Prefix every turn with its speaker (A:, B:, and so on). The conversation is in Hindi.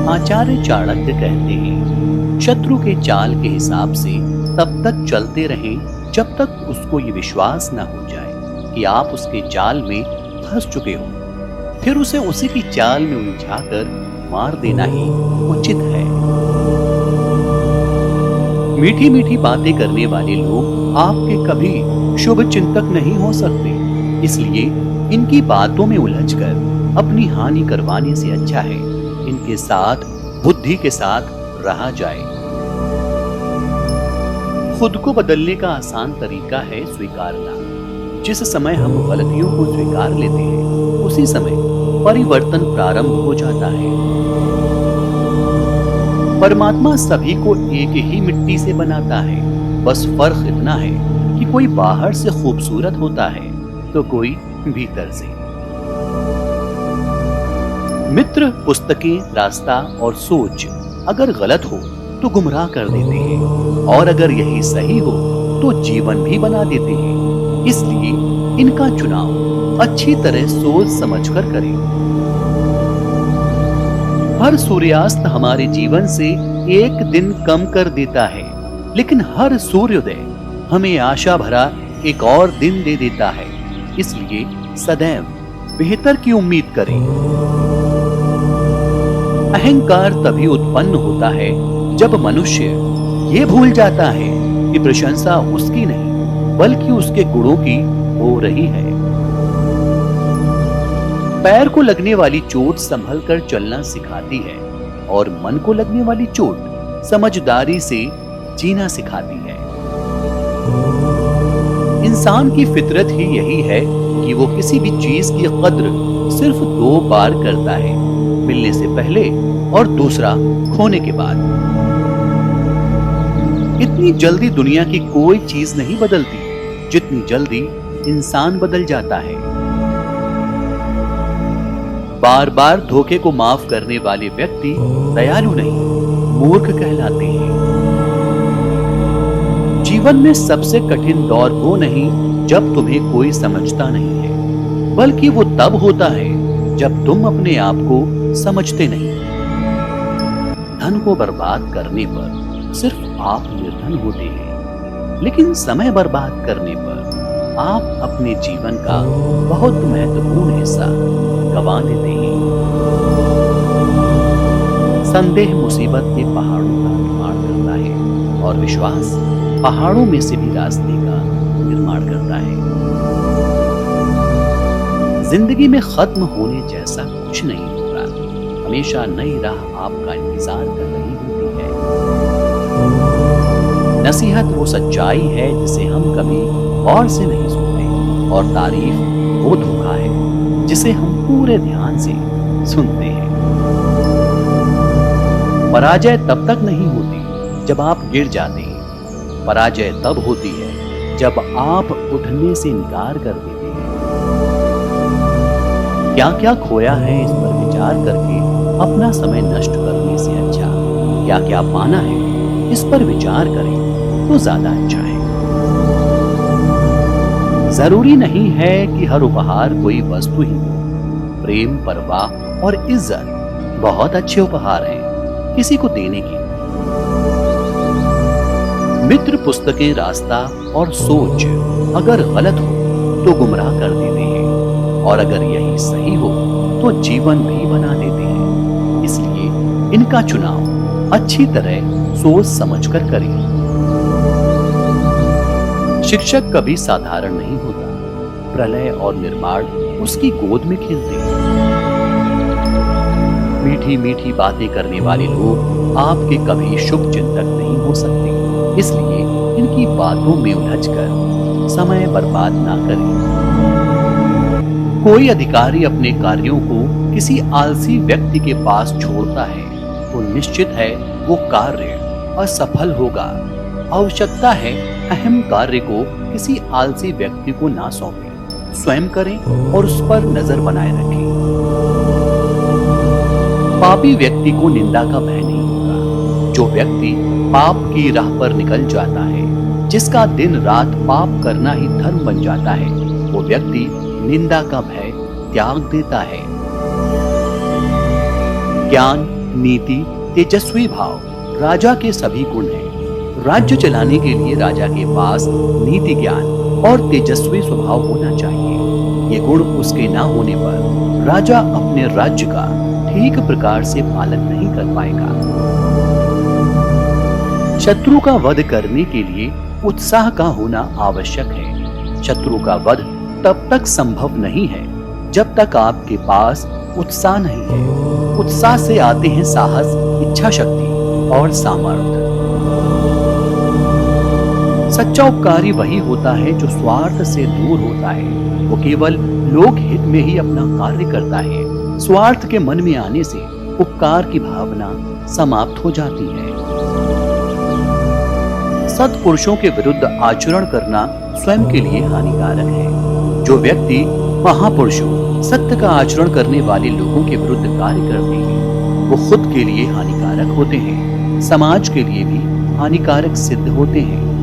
A: आचार्य चाणक्य कहते हैं, शत्रु के चाल के हिसाब से तब तक चलते रहें जब तक उसको ये विश्वास न हो जाए कि आप उसके जाल में फंस चुके हो। फिर उसे उसी की चाल में उलझाकर मार देना ही उचित है। मीठी मीठी बातें करने वाले लोग आपके कभी शुभ चिंतक नहीं हो सकते, इसलिए इनकी बातों में उलझकर अपनी हानि करवाने से अच्छा है इनके साथ बुद्धि के साथ रहा जाए। खुद को बदलने का आसान तरीका है स्वीकारना। जिस समय हम गलतियों को स्वीकार लेते हैं, उसी समय परिवर्तन प्रारंभ हो जाता है। परमात्मा सभी को एक ही मिट्टी से बनाता है, बस फर्क इतना है कि कोई बाहर से खूबसूरत होता है तो कोई भीतर से। मित्र, पुस्तकें, रास्ता और सोच अगर गलत हो तो गुमराह कर देते हैं, और अगर यही सही हो तो जीवन भी बना देते हैं। इसलिए इनका चुनाव अच्छी तरह सोच समझकर करें। हर सूर्यास्त हमारे जीवन से एक दिन कम कर देता है, लेकिन हर सूर्योदय हमें आशा भरा एक और दिन दे देता है। इसलिए सदैव बेहतर की उम्मीद करें। अहंकार तभी उत्पन्न होता है जब मनुष्य ये भूल जाता है कि प्रशंसा उसकी नहीं बल्कि उसके गुणों की हो रही है। पैर को लगने वाली चोट संभल कर चलना सिखाती है, और मन को लगने वाली चोट समझदारी से जीना सिखाती है। इंसान की फितरत ही यही है कि वो किसी भी चीज की कद्र सिर्फ दो बार करता है, मिलने से पहले और दूसरा खोने के बाद। इतनी जल्दी दुनिया की कोई चीज नहीं बदलती जितनी जल्दी इंसान बदल जाता है। बार बार धोखे को माफ करने वाले व्यक्ति दयालु नहीं, मूर्ख कहलाते हैं। जीवन में सबसे कठिन दौर वो नहीं जब तुम्हें कोई समझता नहीं है, बल्कि वो तब होता है जब तुम अपने आप को समझते नहीं। धन को बर्बाद करने पर सिर्फ आप निर्धन होते हैं, लेकिन समय बर्बाद करने पर आप अपने जीवन का बहुत महत्वपूर्ण हिस्सा गंवा देते हैं। संदेह मुसीबत के पहाड़ों का निर्माण करता है, और विश्वास पहाड़ों में से भी रास्ते का निर्माण करता है। जिंदगी में खत्म होने जैसा कुछ नहीं होता, हमेशा नई राह आपका इंतजार कर रही होती है। नसीहत वो सच्चाई है जिसे हम कभी गौर से नहीं सुनते, और तारीफ वो धोखा है जिसे हम पूरे ध्यान से सुनते हैं। पराजय तब तक नहीं होती जब आप गिर जाते हैं, पराजय तब होती है जब आप उठने से इनकार कर देते हैं। क्या क्या खोया है इस पर विचार करके अपना समय नष्ट करने से अच्छा क्या क्या पाना है इस पर विचार करें तो ज्यादा अच्छा है। जरूरी नहीं है कि हर उपहार कोई वस्तु ही हो। प्रेम, परवाह और इज्जत बहुत अच्छे उपहार हैं किसी को देने के। मित्र, पुस्तकें, रास्ता और सोच अगर गलत हो तो गुमराह कर देते हैं, और अगर यही सही हो तो जीवन भी बना देते हैं। इसलिए इनका चुनाव अच्छी तरह सोच समझकर करें। शिक्षक कभी साधारण नहीं होता, प्रलय और निर्माण उसकी गोद में खेलते हैं। मीठी मीठी बातें करने वाले लोग आपके कभी शुभ चिंतक नहीं हो सकते, इसलिए इनकी बातों में उलझकर समय बर्बाद ना करें। कोई अधिकारी अपने कार्यों को किसी आलसी व्यक्ति के पास छोड़ता है तो निश्चित है वो कार्य असफल होगा। आवश्यकता है अहम कार्य को किसी आलसी व्यक्ति को ना सौंपें, स्वयं करें और उस पर नजर बनाए रखें। पापी व्यक्ति को निंदा का भय नहीं होता। जो व्यक्ति पाप की राह पर निकल जाता है, जिसका दिन रात पाप करना ही धर्म बन जाता है, वो व्यक्ति निंदा का भय त्याग देता है। ज्ञान नीति, तेजस्वी भाव राजा के सभी गुण हैं। राज्य चलाने के लिए राजा के पास नीति ज्ञान और तेजस्वी स्वभाव होना चाहिए। ये गुण उसके ना होने पर राजा अपने राज्य का ठीक प्रकार से पालन नहीं कर पाएगा। शत्रु का वध करने के लिए उत्साह का होना आवश्यक है। शत्रु का वध तब तक संभव नहीं है जब तक आपके पास उत्साह नहीं है। उत्साह से आते हैं साहस, इच्छा शक्ति और सामर्थ्य। सच्चा उपकारी वही होता है जो स्वार्थ से दूर होता है। वो केवल लोक हित में ही अपना कार्य करता है। स्वार्थ के मन में आने से उपकार की भावना समाप्त हो जाती है। सत्पुरुषों के विरुद्ध आचरण करना स्वयं के लिए हानिकारक है। जो व्यक्ति महापुरुषों, सत्य का आचरण करने वाले लोगों के विरुद्ध कार्य करते हैं, वो खुद के लिए हानिकारक होते हैं, समाज के लिए भी हानिकारक सिद्ध होते हैं।